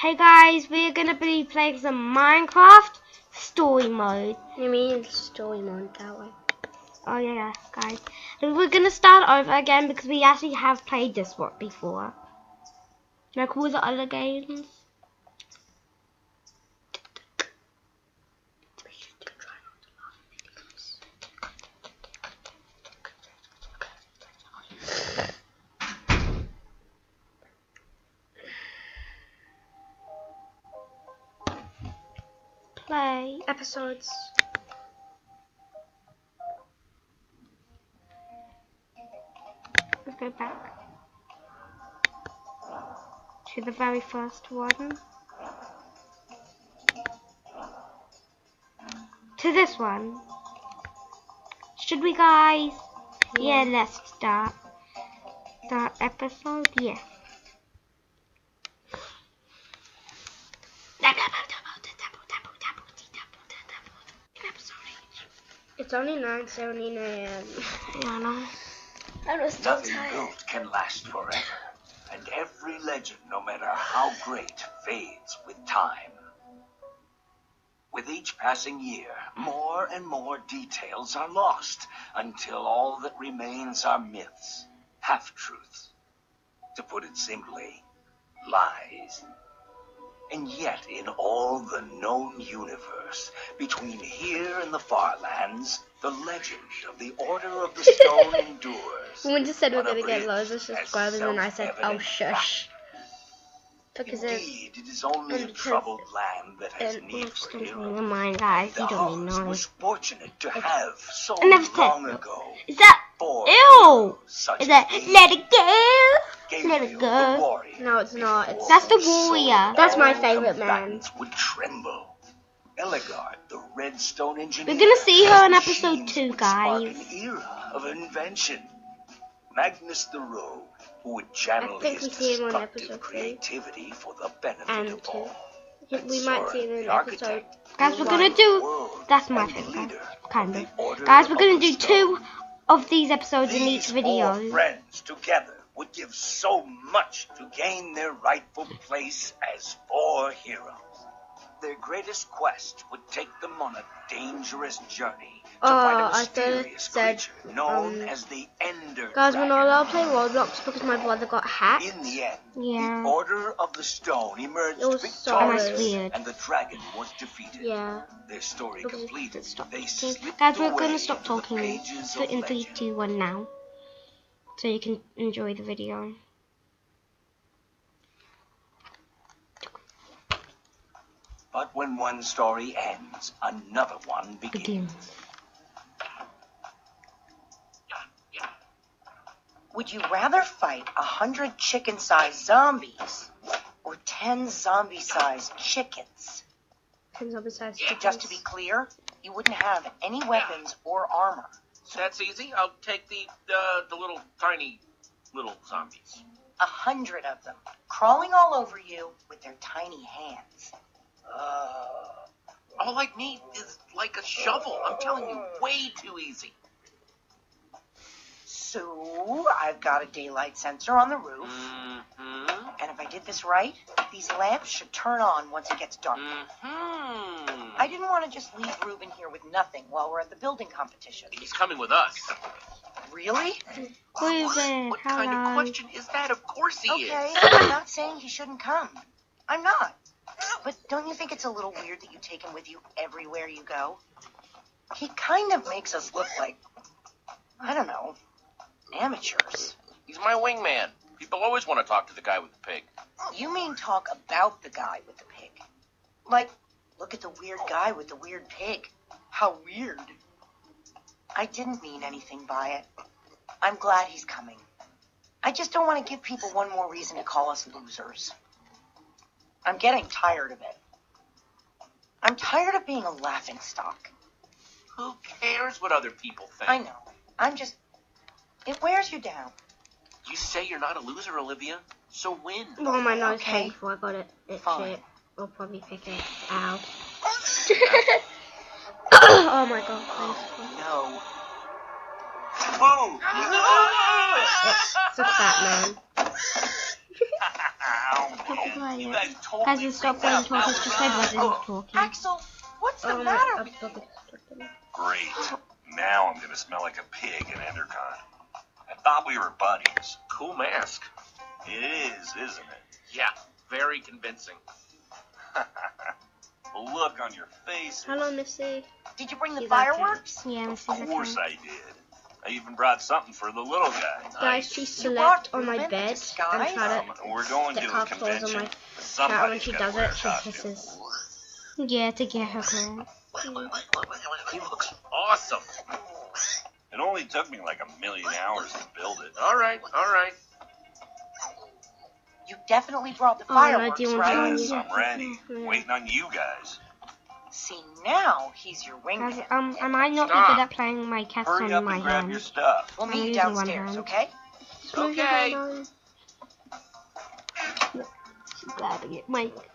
Hey guys, we're gonna be playing some Minecraft story mode. You mean story mode that way? Oh yeah, guys. And we're gonna start over again because we actually have played this one before. Like all the other games. Play Episodes. Let's go back to the very first one. To this one. Should we, guys? Yeah, let's start. Start episode, yeah. It's only 9:17 a.m. I know. I'm still Nothing tired. built can last forever, and every legend, no matter how great, fades with time. With each passing year, more and more details are lost, until all that remains are myths, half-truths. To put it simply, lies. And yet, in all the known universe, between here and the far lands, the legend of the Order of the Stone endures. We just said we're gonna get unabridged loads of as subscribers, and I said, "Oh self-evident shush," because Indeed, it is only a troubled land that has need for heroes. Never mind, guys. You don't need Ours know. was fortunate to have so I never said- long ago. Is that? Four Ew! heroes such Is that? as these. Let it go. Let it Gabriel, go. the warrior, No, it's not. It's That's the so warrior. That's my all favorite man. combatants would tremble. Eligard, the redstone engineer. We're gonna see her in says episode machines 2, would spark guys. An era of invention. Magnus the Rogue, who would channel I think his we see him on destructive episode 3. creativity for the benefit And of 2. all. We might see it in the episode. architect, Guys, we're one. gonna do. world That's my and favorite, leader kind of of. the Order Guys, we're of gonna the do Stone. 2 of these episodes in each These video. four friends together would give so much to gain their rightful place as 4 heroes. Their greatest quest would take them on a dangerous journey to find a I mysterious said, creature known as the Ender Guys, we're not Dragon. allowed to play Roblox because my brother got hacked. In the end, Yeah. the Order of the Stone emerged It was so victorious, weird. and the dragon was defeated. Yeah. Their story Because completed. Stop They talking. slipped Guys, we're away gonna stop into the talking pages of in 3, legend. 2, 1 now. So you can enjoy the video. But when one story ends, another one begins. Would you rather fight 100 chicken-sized zombies or 10 zombie-sized chickens? Just to be clear, you wouldn't have any weapons or armor. That's easy. I'll take the little tiny little zombies. 100 of them, crawling all over you with their tiny hands. All I need is like a shovel. I'm telling you, way too easy. So, I've got a daylight sensor on the roof, Mm-hmm. and if I did this right, these lamps should turn on once it gets dark. Mm-hmm. I didn't want to just leave Ruben here with nothing while we're at the building competition. He's coming with us. Really? Ruben, What kind of hello. question is that? Of course he Okay, is. I'm not saying he shouldn't come. I'm not. But don't you think it's a little weird that you take him with you everywhere you go? He kind of makes us look like, I don't know, amateurs. He's my wingman. People always want to talk to the guy with the pig. You mean talk about the guy with the pig? Like, look at the weird guy with the weird pig. How weird. I didn't mean anything by it. I'm glad he's coming. I just don't want to give people one more reason to call us losers. I'm getting tired of it. I'm tired of being a laughingstock. Who cares what other people think? I know. It wears you down. You say you're not a loser, Olivia. So win. Well, my nose Okay. came before I got it. It's Fine. shit. I'll probably pick it. Ow. Oh my god. No. Boom! It's a fat man. Oh, man. You guys totally Guys, just stop freaked playing out. talking. Just play Resident talking. Axel, what's the Oh, matter my with you? Great. Now I'm gonna smell like a pig in Endercon. I thought we were buddies. Cool mask. It is, isn't it? Yeah, very convincing. The look on your face. Hello, Missy. Did you bring the You got fireworks? Yeah, this Of is course I did. I even brought something for the little guy. Guys, she You slept brought on my Ruben bed disguise? and tried We're going stick to a her claws on convention. my cat. When Somebody's she gotta does wear it, a she costume. hisses. Yeah, to get her clothes. He looks awesome. It only took me like 1,000,000 hours to build it. All right, all right. You definitely brought the Oh, no, fireworks, do you want right? Yes, I'm ready. Yeah. Waiting on you guys. See, now he's your Guys, wingman. I might not be Stop. good at playing my cats Hurry on up my and grab your hand. stuff. We'll I'm meet you using one downstairs, hand. okay? Okay. She's grabbing it.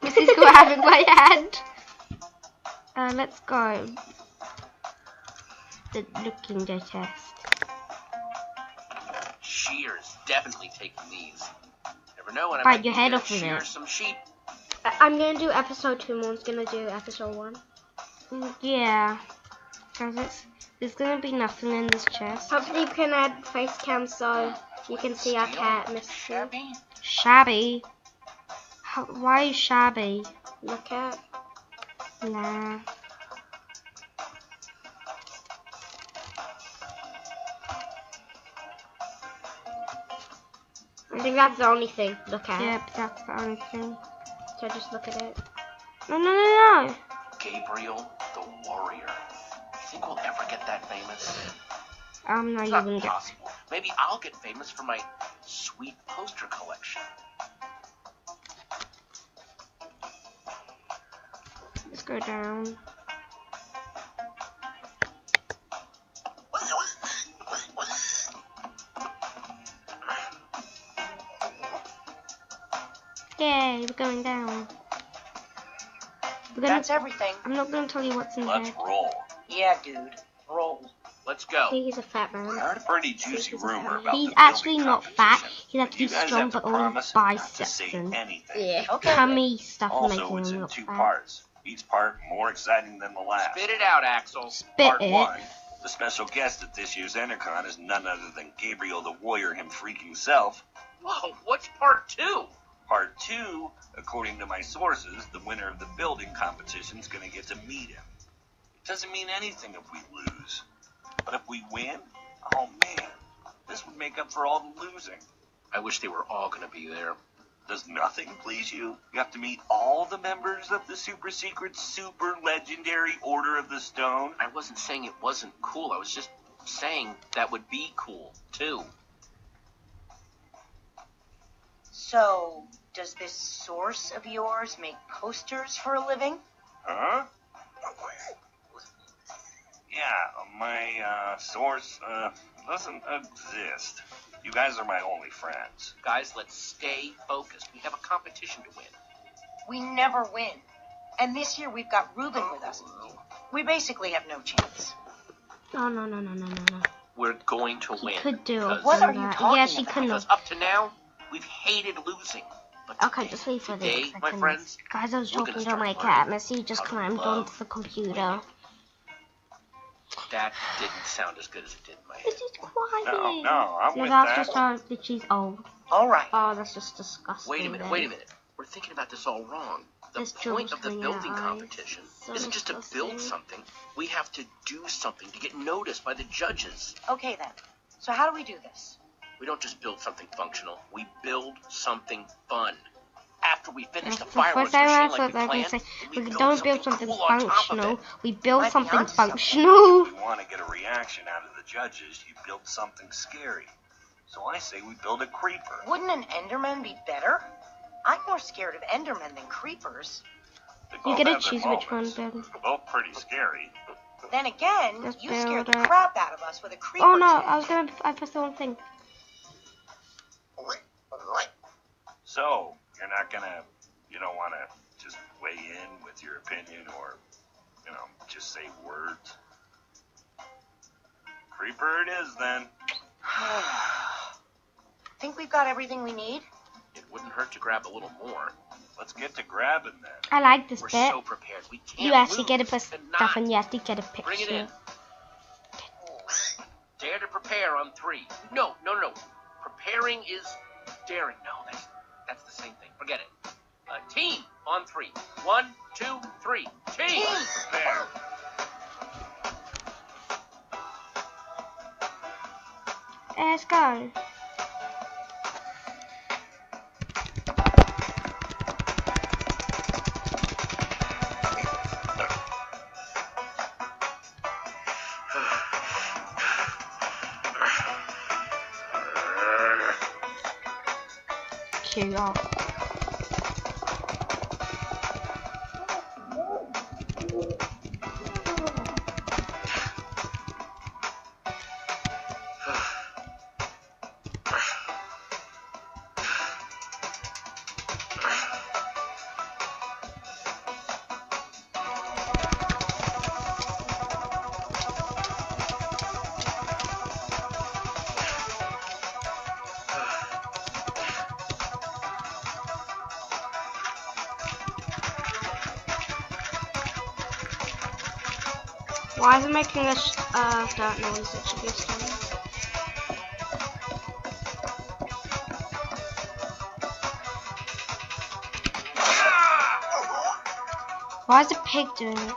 This is grabbing my hand. Let's go. The looking test. Shear's definitely taking these. Never know when I Bite might your need head to off with shear it. some sheep. I'm gonna do episode 2. Mom's gonna do episode 1. Yeah. Guys, there's gonna be nothing in this chest. Hopefully, you can add face cam so you can see our cat, Missy. Shabby? Shabby. Why are you shabby? Look at. Nah. I think that's the only thing. Look at. Yep, that's the only thing. So just look at it. No. Gabriel the Warrior. You think we'll ever get that famous? No, It's you not wouldn't get. possible. Maybe I'll get famous for my sweet poster collection. Let's go down. Yay, we're going down. We're gonna. That's everything. I'm not gonna tell you what's in Let's here. roll. Yeah, dude. Roll. Let's I go. think he's a fat I man. heard a pretty juicy rumor about He's the actually building not fat. competition. He's But actually you guys strong, have to but all his promise not to biceps say and anything. Yeah. Okay. tummy stuff Also, making it's him in look 2 fat. parts. Each part more exciting than the last. Spit it out, Axel. Spit Part it. 1. The special guest at this year's Endercon is none other than Gabriel the Warrior, him freaking self. Whoa, what's part 2? Part 2, according to my sources, the winner of the building competition is going to get to meet him. It doesn't mean anything if we lose. But if we win, oh man, this would make up for all the losing. I wish they were all going to be there. Does nothing please you? You have to meet all the members of the super secret, super legendary Order of the Stone. I wasn't saying it wasn't cool. I was just saying that would be cool, too. So, does this source of yours make posters for a living? Huh? Yeah, my source doesn't exist. You guys are my only friends. Guys, let's stay focused. We have a competition to win. We never win. And this year we've got Ruben with us. We basically have no chance. No. We're going to win. Could do because- it. What are you Yeah, talking she about? couldn't. Because up to now, we've hated losing. But Okay, just wait for today, this. my friends, Guys, I was we're gonna talking to start my learning cat. Missy just how to climbed love onto the computer. that didn't sound as good as it did in my head. This is quiet. No, I'm No, with that's that. just how that she's old. All right. Oh, that's just disgusting. Wait a minute, then. wait a minute. We're thinking about this all wrong. The This point of the jewel's building in your competition eyes. So isn't just to build disgusting. something. We have to do something to get noticed by the judges. Okay then. So how do we do this? We don't just build something functional. We build something fun. After we finish the That's fireworks first time I machine thought like they we were going planned, to say, we we don't build something cool on top of functional, it. we build Might be something onto something. functional. If you want to get a reaction out of the judges, you build something scary. So I say we build a creeper. Wouldn't an Enderman be better? I'm more scared of Endermen than creepers. They You both gotta have their choose which one, moments. Ben. They're both pretty scary. Then again, Just you scared the build it. crap out of us with a creeper. Oh no, today. I pressed the wrong thing. So, you're not gonna, you don't want to just weigh in with your opinion or, just say words? Creeper it is then. Think we've got everything we need? It wouldn't hurt to grab a little more. Let's get to grabbing then. I like this We're bit. so prepared. We can't You actually lose get to put and stuff not. and you actually get a Bring it in. picture. Dare to prepare on 3. No. Preparing is daring. No, that's the same thing. Forget it. Team on 3. 1, 2, 3. Team. Prepare. Let's go. Queue up. Why is it making a start noise? It should be a start noise. Why is the pig doing it?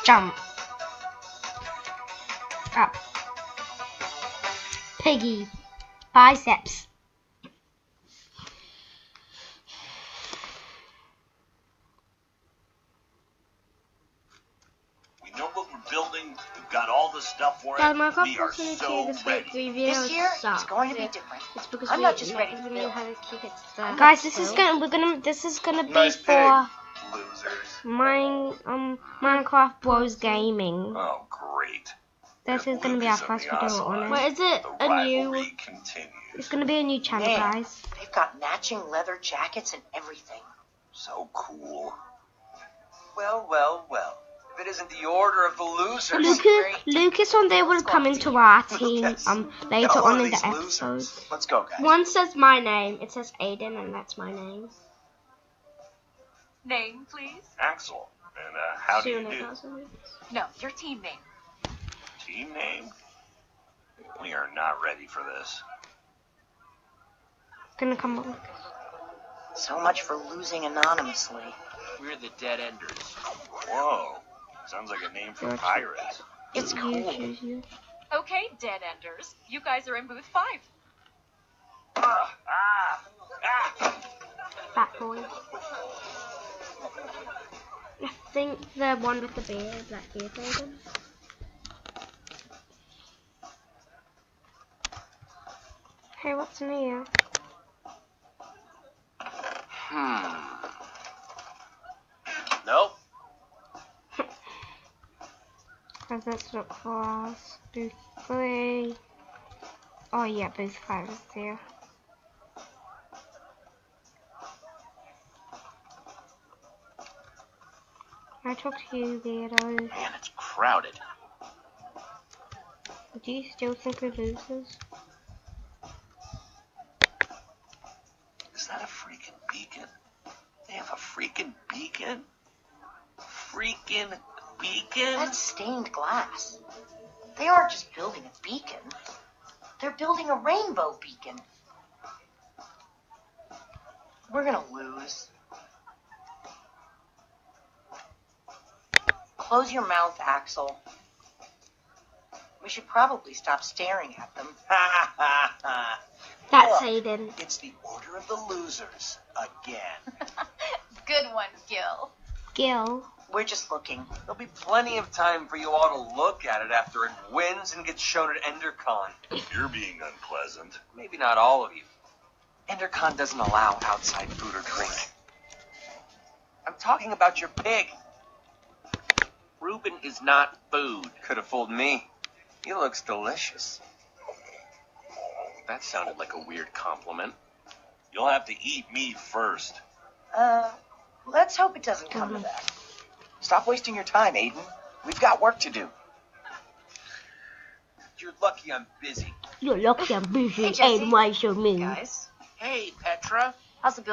Jump. Up. Piggy. Biceps. Building, we've got all the stuff for Guys, it. Minecraft We are Opportunity so this ready. week review This year sucks. is going to be different. It's because I'm we not just ready to never knew build. how to keep it stuck. I'm Guys, not this is still. this is gonna be Nice for pig, losers. Minecraft Bros Gaming. Oh, great. This is gonna be our first video on it. Wait, is it The a new? rivalry continues. It's gonna be a new channel, Man, guys. they've got matching leather jackets and everything. So cool. Well. If it isn't the order of the losers. Lucas one day will come into our team Lucas. later Get all on of in the these episode. losers. Let's go, guys. One says my name. It says Aiden, and that's my name. Name, please? Axel. And how do you Soon it do? doesn't. No, your team name. Team name? We are not ready for this. Gonna come up. So much for losing anonymously. We're the Dead Enders. Whoa. Sounds like a name for Gotcha. pirates. It's You cool. choose you. Okay, Dead Enders. You guys are in booth 5. Fat boy. I think the one with the beard is that beard Aiden. Hey, what's in here? Nope. Let's look for us. Booth 3. Oh yeah, booth 5 is there. I talk to you there though. Man, it's crowded. Do you still think we're losers? Is that a freaking beacon? They have a freaking beacon? Freaking beacon? That's stained glass. They aren't just building a beacon. They're building a rainbow beacon. We're gonna lose. Close your mouth, Axel. We should probably stop staring at them. Ha ha ha. That's Look, Aiden. It's the order of the losers again. Good one, Gil. Gil. We're just looking. There'll be plenty of time for you all to look at it after it wins and gets shown at EnderCon. You're being unpleasant. Maybe not all of you. EnderCon doesn't allow outside food or drink. I'm talking about your pig. Reuben is not food. Could have fooled me. He looks delicious. That sounded like a weird compliment. You'll have to eat me first. Let's hope it doesn't come to that. Stop wasting your time, Aiden. We've got work to do. You're lucky I'm busy. You're lucky I'm busy Hey, Jesse. and why so mean? Guys, Hey, Petra. how's the build?